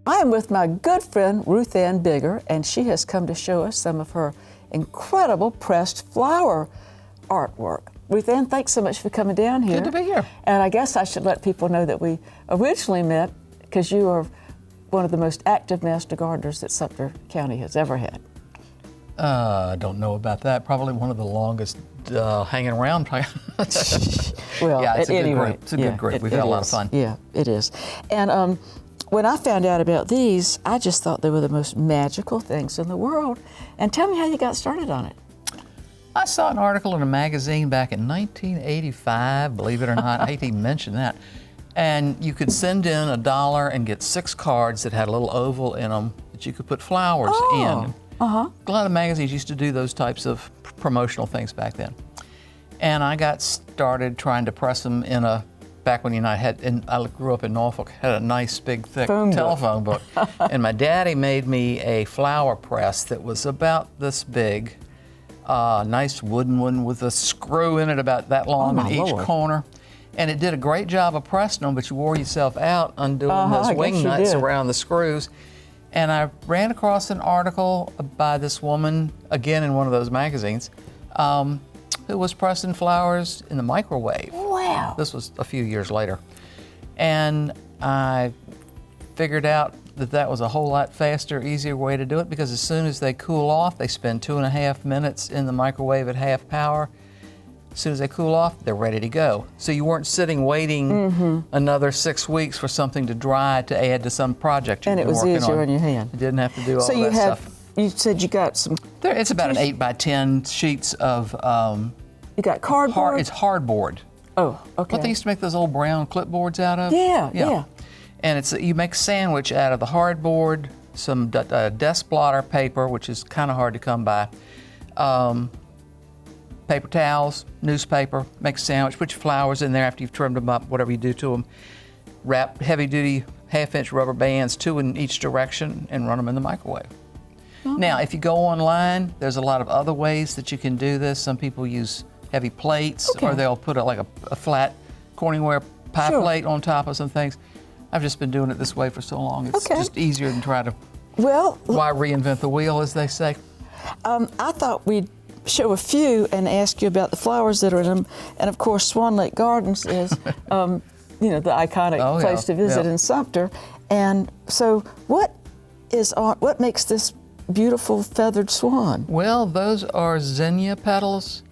I am with my good friend Ruth Ann Bigger, and she has come to show us some of her incredible pressed flower artwork. Ruth Ann, thanks so much for coming down here. Good to be here. And I guess I should let people know that we originally met because you are one of the most active master gardeners that Sumter County has ever had. I don't know about that. Probably one of the longest hanging around. Well, yeah, it's a any good rate, group. It's a good group. We've had a lot of fun. Yeah, it is. And when I found out about these, I just thought they were the most magical things in the world. And tell me how you got started on it. I saw an article in a magazine back in 1985, believe it or not. I hate to even mention that. And you could send in $1 and get 6 cards that had a little oval in them that you could put flowers in. A lot of magazines used to do those types of promotional things back then. And I got started trying to press them in back when I grew up in Norfolk, had a nice big thick telephone book. And my daddy made me a flower press that was about this big, nice wooden one with a screw in it about that long in each corner. And it did a great job of pressing them, but you wore yourself out undoing those wing nuts around the screws. And I ran across an article by this woman, again in one of those magazines, who was pressing flowers in the microwave. Wow. This was a few years later. And I figured out that that was a whole lot faster, easier way to do it, because as soon as they cool off, they spend 2.5 minutes in the microwave at half power. As soon as they cool off, they're ready to go. So you weren't sitting waiting another 6 weeks for something to dry to add to some project you've been working on. And it was easier in your hand. You didn't have to do all that stuff. You said you got some... It's about an 8 by 10 sheets of... you got cardboard? It's hardboard. Oh, okay. What they used to make those old brown clipboards out of? Yeah. And you make a sandwich out of the hardboard, some desk blotter paper, which is kind of hard to come by, paper towels, newspaper, make a sandwich, put your flowers in there after you've trimmed them up, whatever you do to them. Wrap heavy-duty 1/2-inch rubber bands, 2 in each direction, and run them in the microwave. Now, if you go online, there's a lot of other ways that you can do this. Some people use heavy plates, or they'll put a flat Corningware pie plate on top of some things. I've just been doing it this way for so long. It's just easier than try to, why reinvent the wheel, as they say. I thought we'd show a few and ask you about the flowers that are in them. And of course, Swan Lake Gardens is, the iconic place to visit in Sumter. And so what makes this beautiful feathered swan? Well, those are zinnia petals,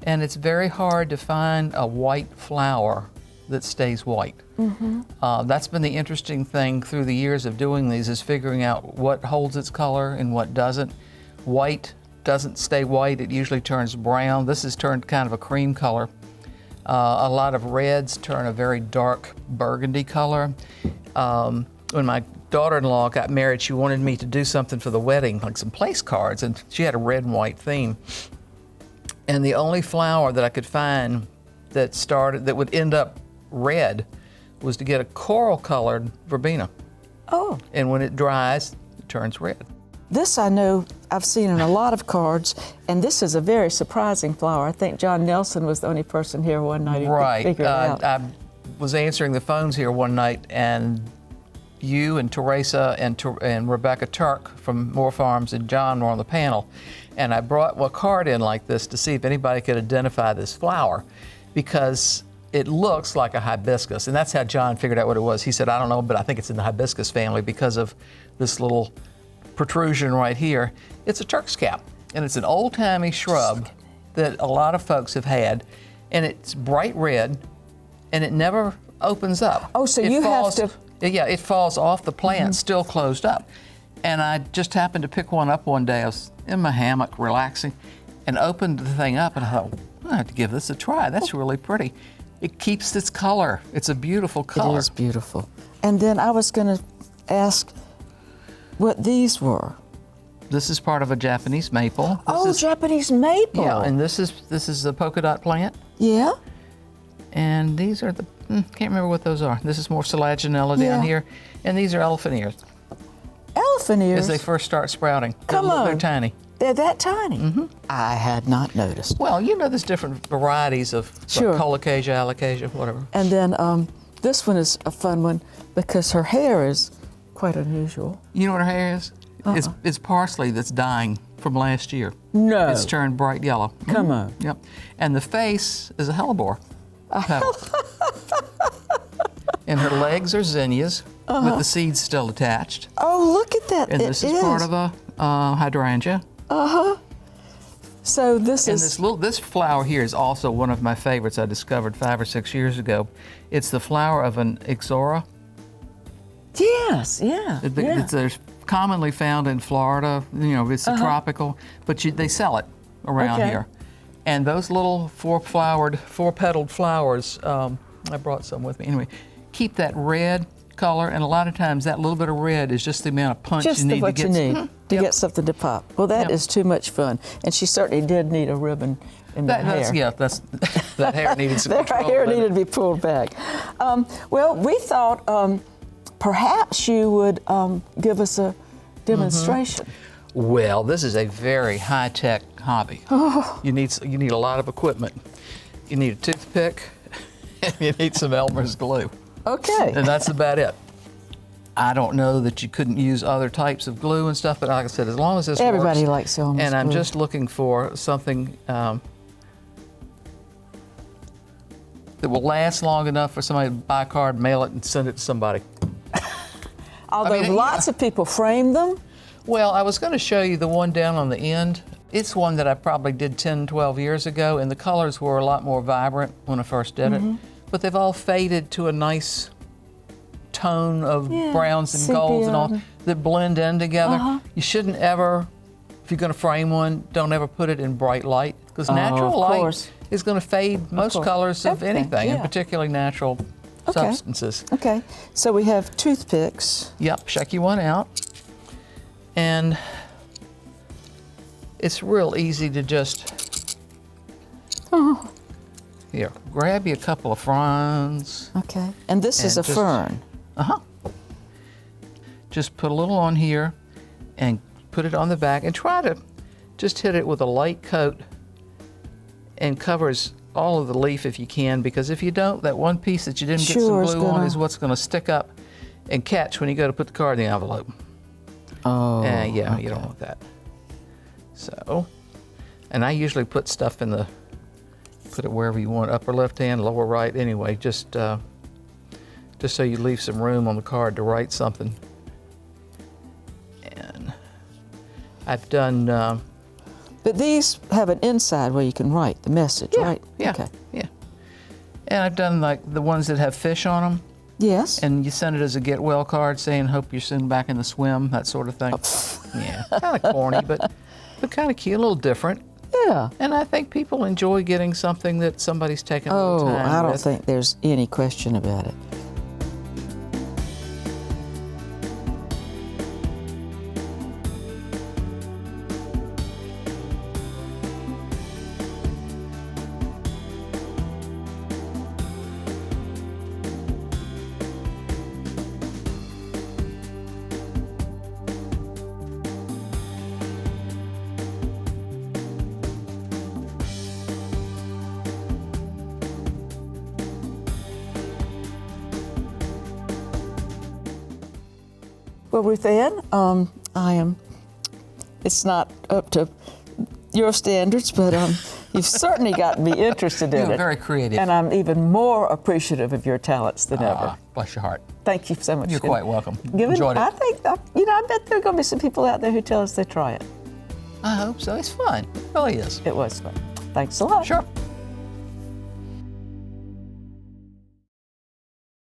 and it's very hard to find a white flower that stays white. That's been the interesting thing through the years of doing these, is figuring out what holds its color and what doesn't. White doesn't stay white, it usually turns brown. This has turned kind of a cream color. A lot of reds turn a very dark burgundy color. When my daughter-in-law got married, she wanted me to do something for the wedding, like some place cards, and she had a red and white theme. And the only flower that I could find that would end up red was to get a coral-colored verbena. Oh. And when it dries, it turns red. This I know I've seen in a lot of cards, and this is a very surprising flower. I think John Nelson was the only person here one night who could figure it out. I was answering the phones here one night, and you and Teresa and Rebecca Turk from Moore Farms and John were on the panel. And I brought a card in like this to see if anybody could identify this flower, because it looks like a hibiscus. And that's how John figured out what it was. He said, I don't know, but I think it's in the hibiscus family because of this little protrusion right here. It's a Turk's cap, and it's an old-timey shrub that a lot of folks have had, and it's bright red, and it never opens up. Oh, so you have to... Yeah, it falls off the plant, still closed up. And I just happened to pick one up one day. I was in my hammock relaxing and opened the thing up, and I thought, I have to give this a try. That's really pretty. It keeps its color. It's a beautiful color. It is beautiful. And then I was going to ask what these were. This is part of a Japanese maple. Japanese maple. Yeah, and this is the polka dot plant. Yeah. And these are can't remember what those are. This is more Selaginella down here. And these are elephant ears. Elephant ears? As they first start sprouting. Come on. They're tiny. They're that tiny? I had not noticed. Well, there's different varieties of colocasia, alocasia, whatever. And then this one is a fun one because her hair is quite unusual. You know what her hair is? It's parsley that's dying from last year. No. It's turned bright yellow. Come on. Yep. And the face is a hellebore petal. And her legs are zinnias with the seeds still attached. Oh, look at that. And this is part of a hydrangea. So this And is... this flower here is also one of my favorites I discovered 5 or 6 years ago. It's the flower of an ixora. Yes, yeah. They're commonly found in Florida. You know, it's tropical, but they sell it around here. And those little four-petaled flowers, I brought some with me. Anyway, keep that red color, and a lot of times that little bit of red is just the amount of punch you need to get something to pop. Well, that is too much fun, and she certainly did need a ribbon in that hair. Yeah, that hair needed some that control. hair needed to be pulled back. Well, we thought perhaps you would give us a demonstration. Well, this is a very high-tech hobby. You need a lot of equipment. You need a toothpick, and you need some Elmer's glue. Okay. And that's about it. I don't know that you couldn't use other types of glue and stuff, but like I said, as long as this Everybody works, likes Elmer's and I'm glue. just looking for something that will last long enough for somebody to buy a card, mail it, and send it to somebody. Although lots of people frame them. Well, I was going to show you the one down on the end. It's one that I probably did 10, 12 years ago, and the colors were a lot more vibrant when I first did it. But they've all faded to a nice tone of browns and golds and all that blend in together. You shouldn't ever, if you're going to frame one, don't ever put it in bright light, because natural light is going to fade most colors of anything, and particularly natural substances. Okay, so we have toothpicks. Yep, shake you one out. And it's real easy to just, here, grab you a couple of fronds. Okay, and this is a fern. Just put a little on here and put it on the back and try to just hit it with a light coat and covers all of the leaf if you can, because if you don't, that one piece that you didn't get some glue on is what's going to stick up and catch when you go to put the card in the envelope. Oh, yeah, you don't want that. So, and I usually put stuff in put it wherever you want, upper left hand, lower right, anyway, just so you leave some room on the card to write something. And I've done... but these have an inside where you can write the message, right? Yeah, okay. Yeah. And I've done like the ones that have fish on them. Yes. And you send it as a get well card saying, hope you're soon back in the swim, that sort of thing. Yeah, kind of corny, but kind of cute, a little different. Yeah. And I think people enjoy getting something that somebody's taken a little time I don't with. think there's any question about it. Well, Ruth Ann, it's not up to your standards, but you've certainly gotten me interested in it. You're very creative. And I'm even more appreciative of your talents than ever. Bless your heart. Thank you so much. You're quite welcome. Enjoyed it. I think, I bet there are going to be some people out there who tell us they try it. I hope so. It's fun. It really is. It was fun. Thanks a lot. Sure.